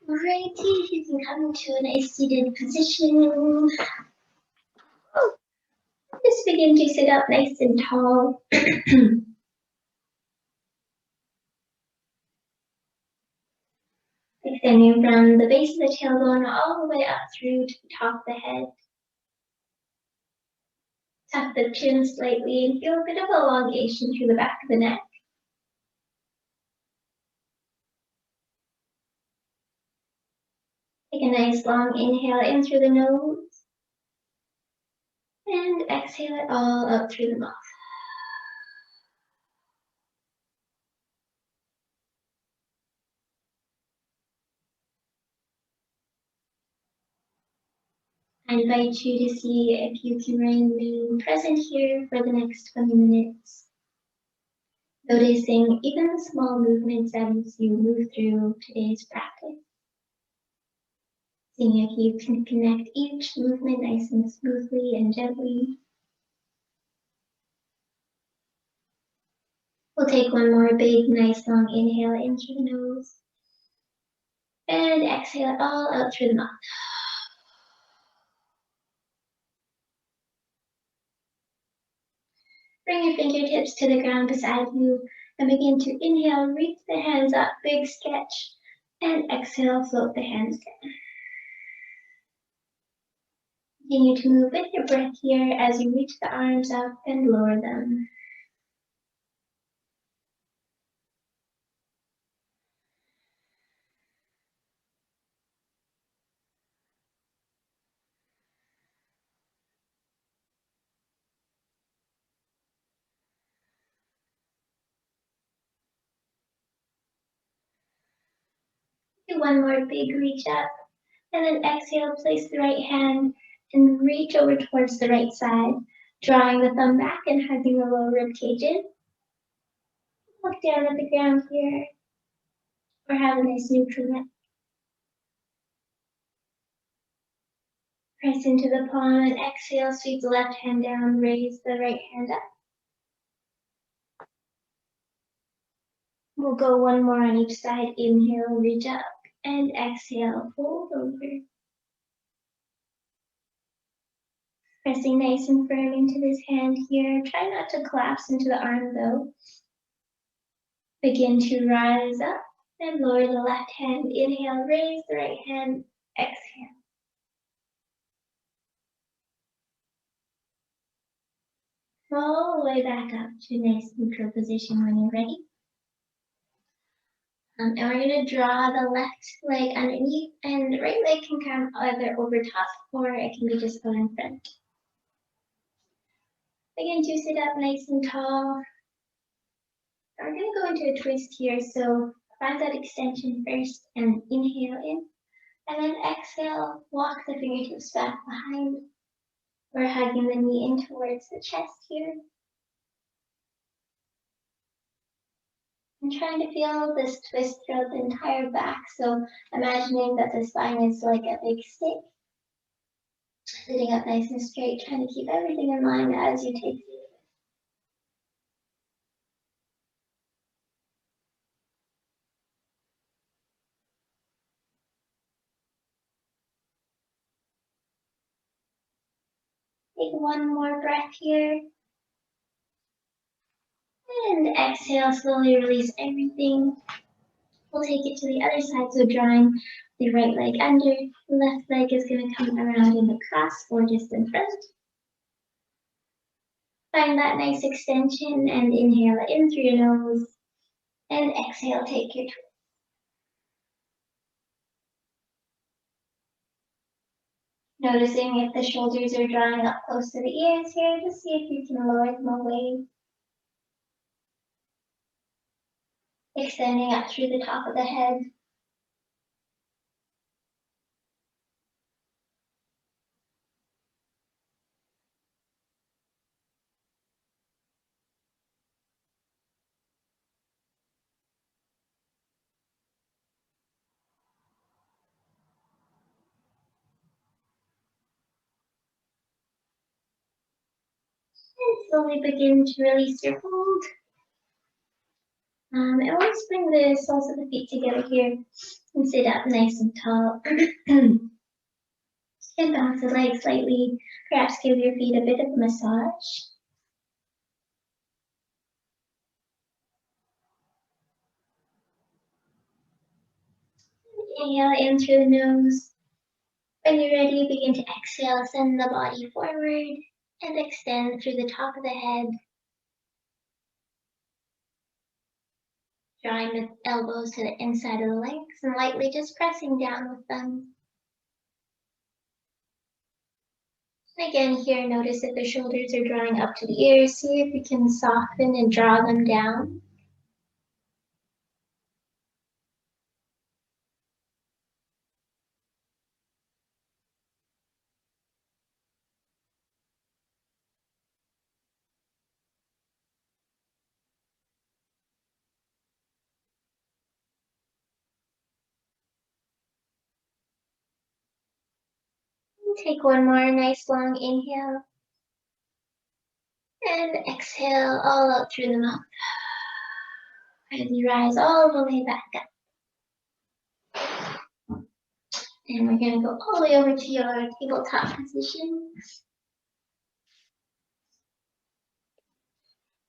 Alrighty, you can come to a nice seated position. Just begin to sit up nice and tall. Extending from the base of the tailbone all the way up through to the top of the head. Tuck the chin slightly and feel a bit of elongation through the back of the neck. Take a nice long inhale in through the nose. And exhale it all out through the mouth. I invite you to see if you can remain present here for the next 20 minutes. Noticing even the small movements as you move through today's practice. Seeing if you can connect each movement nice and smoothly and gently. We'll take one more big, nice, long inhale in through the nose. And exhale it all out through the mouth. Bring your fingertips to the ground beside you and begin to inhale, reach the hands up, big stretch, and exhale, float the hands down. Continue to move with your breath here as you reach the arms up and lower them. Do one more big reach up, and then exhale, place the right hand and reach over towards the right side, drawing the thumb back and hugging the lower rib cage in. Look down at the ground here, or have a nice neutral neck. Press into the palm and exhale, sweep the left hand down, raise the right hand up. We'll go one more on each side. Inhale, reach up, and exhale, fold over. Pressing nice and firm into this hand here. Try not to collapse into the arm though. Begin to rise up and lower the left hand. Inhale, raise the right hand, exhale. All the way back up to a nice neutral position when you're ready. And we're going to draw the left leg underneath, and the right leg can come either over top or it can be just out in front. Begin to sit up nice and tall. We're going to go into a twist here, so find that extension first and inhale in, and then exhale, walk the fingertips back behind. We're hugging the knee in towards the chest here. And trying to feel this twist throughout the entire back, so imagining that the spine is like a big stick. Sitting up nice and straight, trying to keep everything in line as you take the Take one more breath here. And exhale, slowly release everything. We'll take it to the other side, so drawing the right leg under. The left leg is going to come around in the cross or just in front. Find that nice extension and inhale in through your nose. And exhale, take your twist. Noticing if the shoulders are drawing up close to the ears here, just see if you can lower them away. Extending up through the top of the head. And slowly begin to release your hold. And let's bring the soles of the feet together here and sit up nice and tall. And bounce the legs slightly. Perhaps give your feet a bit of a massage. Inhale in through the nose. When you're ready, begin to exhale, send the body forward and extend through the top of the head. Drawing the elbows to the inside of the legs and lightly just pressing down with them. Again, here, notice if the shoulders are drawing up to the ears. See if you can soften and draw them down. Take one more nice long inhale. And exhale all out through the mouth. As you rise all the way back up. And we're going to go all the way over to your tabletop position.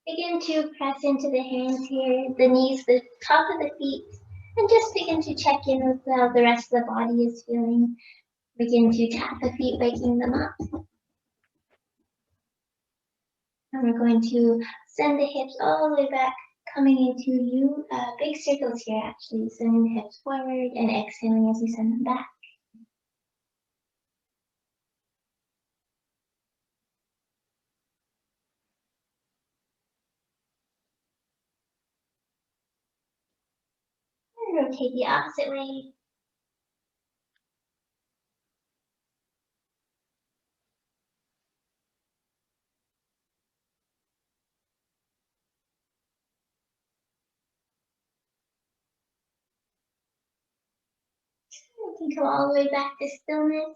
Begin to press into the hands here, the knees, the top of the feet, and just begin to check in with how the rest of the body is feeling. Begin to tap the feet, waking them up. And we're going to send the hips all the way back, coming into big circles here actually. Sending the hips forward and exhaling as you send them back. And rotate the opposite way. You can come all the way back to stillness.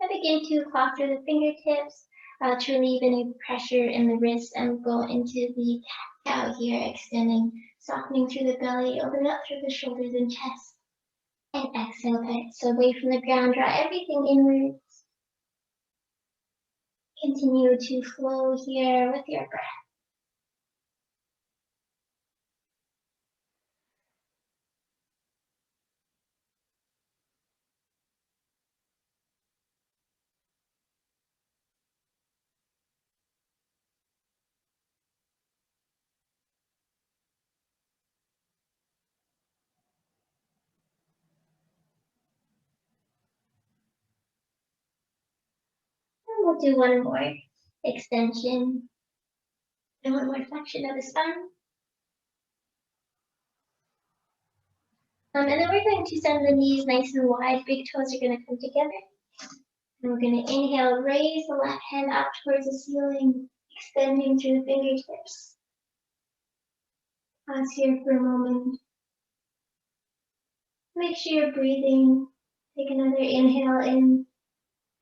And begin to claw through the fingertips to relieve any pressure in the wrists and go into the cat-cow here, extending, softening through the belly, open up through the shoulders and chest. And exhale, hips away from the ground, draw everything inwards. Continue to flow here with your breath. And we'll do one more extension and one more flexion of the spine. And then we're going to send the knees nice and wide. Big toes are going to come together. And we're going to inhale, raise the left hand up towards the ceiling, extending through the fingertips. Pause here for a moment. Make sure you're breathing. Take another inhale in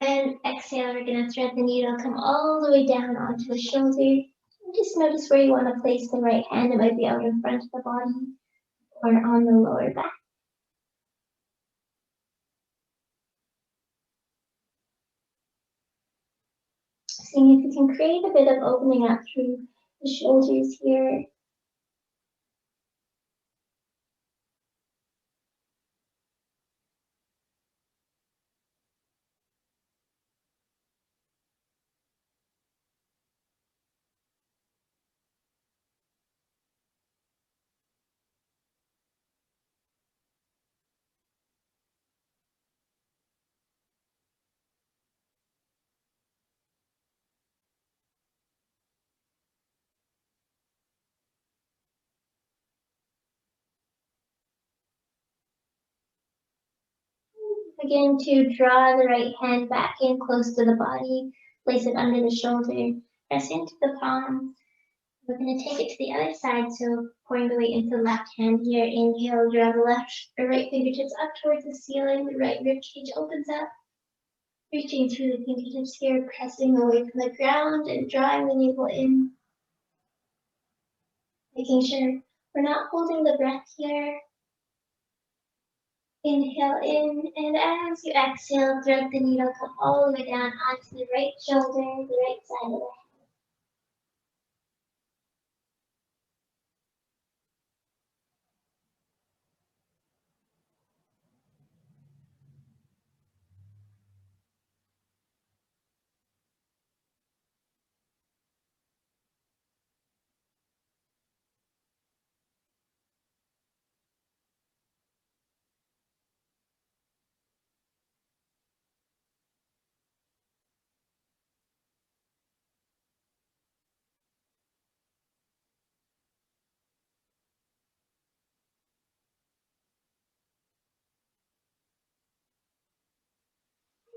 and exhale. We're going to thread the needle, come all the way down onto the shoulder. And just notice where you want to place the right hand. It might be out in front of the body or on the lower back. Seeing if you can create a bit of opening up through the shoulders here. Begin to draw the right hand back in close to the body. Place it under the shoulder. Press into the palm. We're going to take it to the other side, so pouring the weight into the left hand here. Inhale, draw the left or right fingertips up towards the ceiling. The right rib cage opens up. Reaching through the fingertips here, pressing away from the ground and drawing the navel in. Making sure We're not holding the breath here. Inhale in, and as you exhale, thread the needle come all the way down onto the right shoulder, the right side of the head.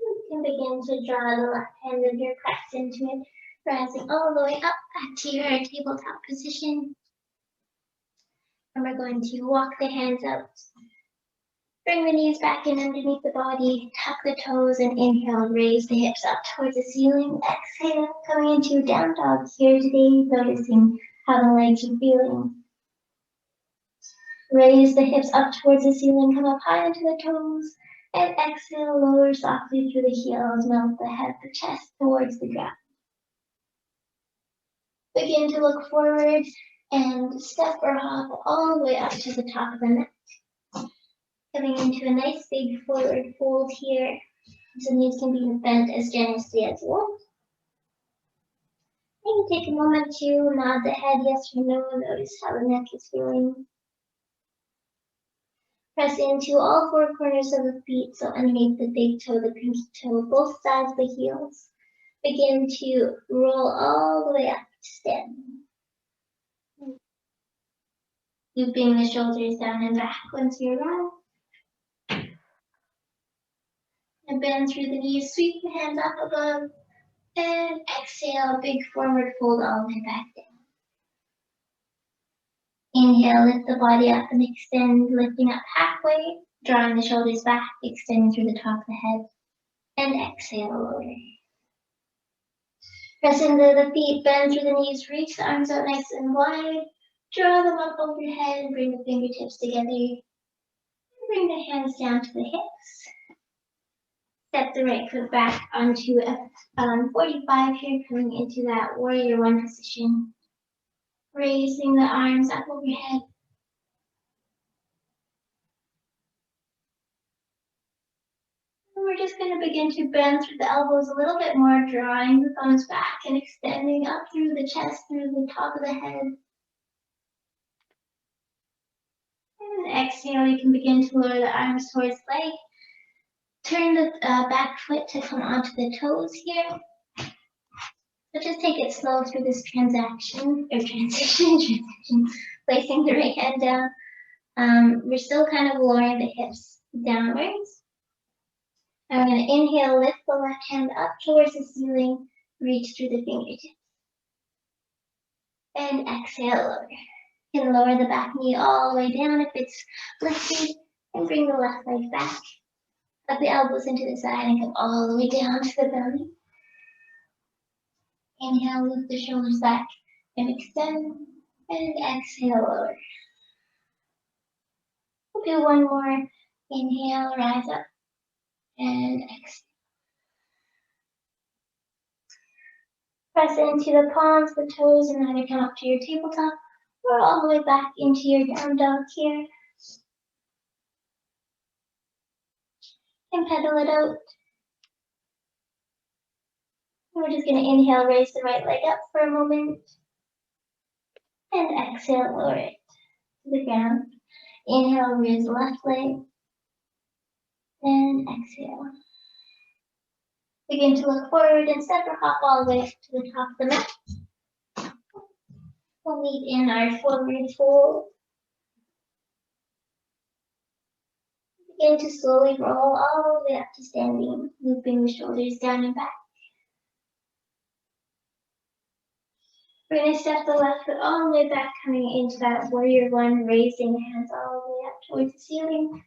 You can begin to draw the left hand of your press into it, rising all the way up back to your tabletop position. And we're going to walk the hands out. Bring the knees back in underneath the body, tuck the toes, and inhale, raise the hips up towards the ceiling. Exhale, coming into down dog here today, noticing how the legs are feeling. Raise the hips up towards the ceiling, come up high into the toes, and exhale, lower softly through the heels, melt the head, the chest towards the ground. Begin to look forward and step or hop all the way up to the top of the mat. Coming into a nice big forward fold here. So knees can be bent as generously as you want. You can take a moment to nod the head yes or no, notice how the neck is feeling. Press into all four corners of the feet, so underneath the big toe, the pinky toe, both sides of the heels. Begin to roll all the way up to standing. Looping the shoulders down and back once you arrive. And bend through the knees, sweep the hands up above, and exhale, big forward fold all the way back down. Inhale, lift the body up and extend, lifting up halfway, drawing the shoulders back, extending through the top of the head, and exhale, lower. Press into the feet, bend through the knees, reach the arms out nice and wide, draw them up overhead, and bring the fingertips together. Bring the hands down to the hips. Step the right foot back onto a 45 here, coming into that warrior one position. Raising the arms up overhead. And we're just going to begin to bend through the elbows a little bit more, drawing the thumbs back and extending up through the chest, through the top of the head. And exhale, you can begin to lower the arms towards the leg. Turn the back foot to come onto the toes here. So just take it slow through this transition, placing the right hand down. We're still kind of lowering the hips downwards. I'm going to inhale, lift the left hand up towards the ceiling, reach through the fingertips. And exhale, lower. You can lower the back knee all the way down if it's lifted, and bring the left leg back. Up the elbows into the side and come all the way down to the belly. Inhale, lift the shoulders back and extend, and exhale, lower. We'll do one more. Inhale, rise up, and exhale. Press into the palms, the toes, and either come up to your tabletop or all the way back into your down dog here. And pedal it out. We're just going to inhale, raise the right leg up for a moment. And exhale, lower it to the ground. Inhale, raise the left leg. And exhale. Begin to look forward and step or hop all the way up to the top of the mat. We'll meet in our forward fold. Begin to slowly roll all the way up to standing, looping the shoulders down and back. We're going to step the left foot all the way back, coming into that warrior one, raising hands all the way up towards the ceiling.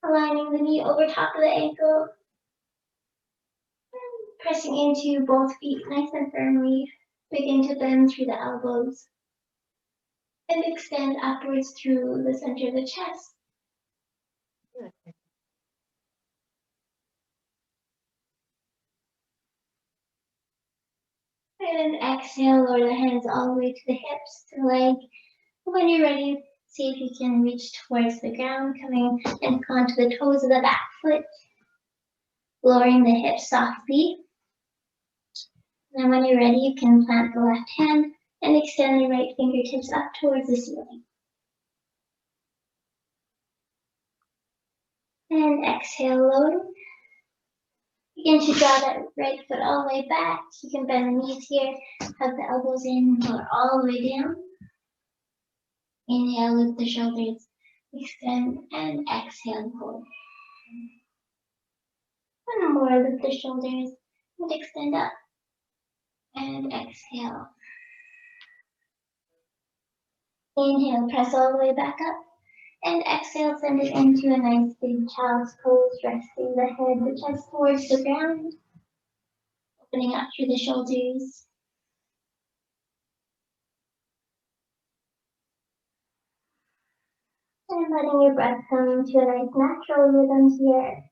Aligning the knee over top of the ankle. Pressing into both feet nice and firmly. Begin to bend through the elbows. And extend upwards through the center of the chest. And exhale, lower the hands all the way to the hips, to the leg. When you're ready, see if you can reach towards the ground, coming and onto the toes of the back foot, lowering the hips softly. And when you're ready, you can plant the left hand and extend the right fingertips up towards the ceiling. And exhale, loading. Begin to draw that right foot all the way back. You can bend the knees here, hug the elbows in, lower all the way down. Inhale, lift the shoulders, extend, and exhale, hold. One more, lift the shoulders, and extend up, and exhale. Inhale, press all the way back up, and exhale, send it into a nice big child's pose, resting the head, the chest towards the ground, opening up through the shoulders. And letting your breath come to a nice natural rhythm here.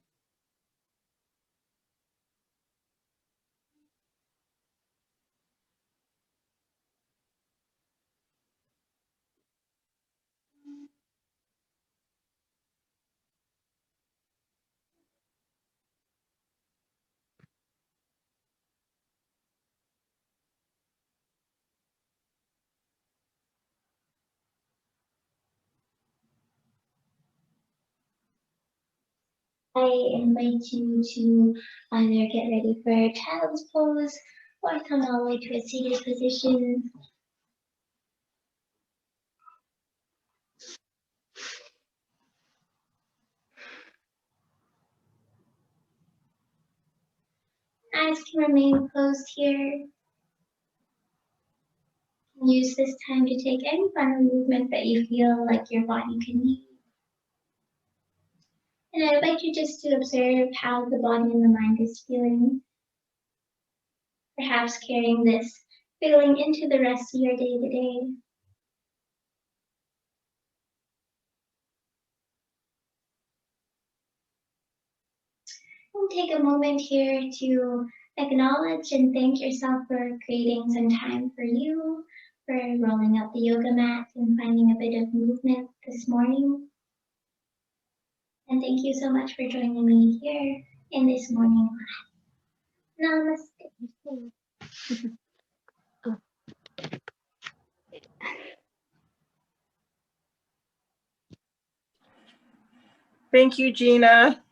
I invite you to either get ready for a child's pose or come all the way to a seated position. Eyes can remain closed here. Use this time to take any final movement that you feel like your body can need. And I would like you just to observe how the body and the mind is feeling. Perhaps carrying this feeling into the rest of your day to day. And take a moment here to acknowledge and thank yourself for creating some time for you, for rolling out the yoga mat and finding a bit of movement this morning. And thank you so much for joining me here in this morning class. Namaste. Thank you, Gina.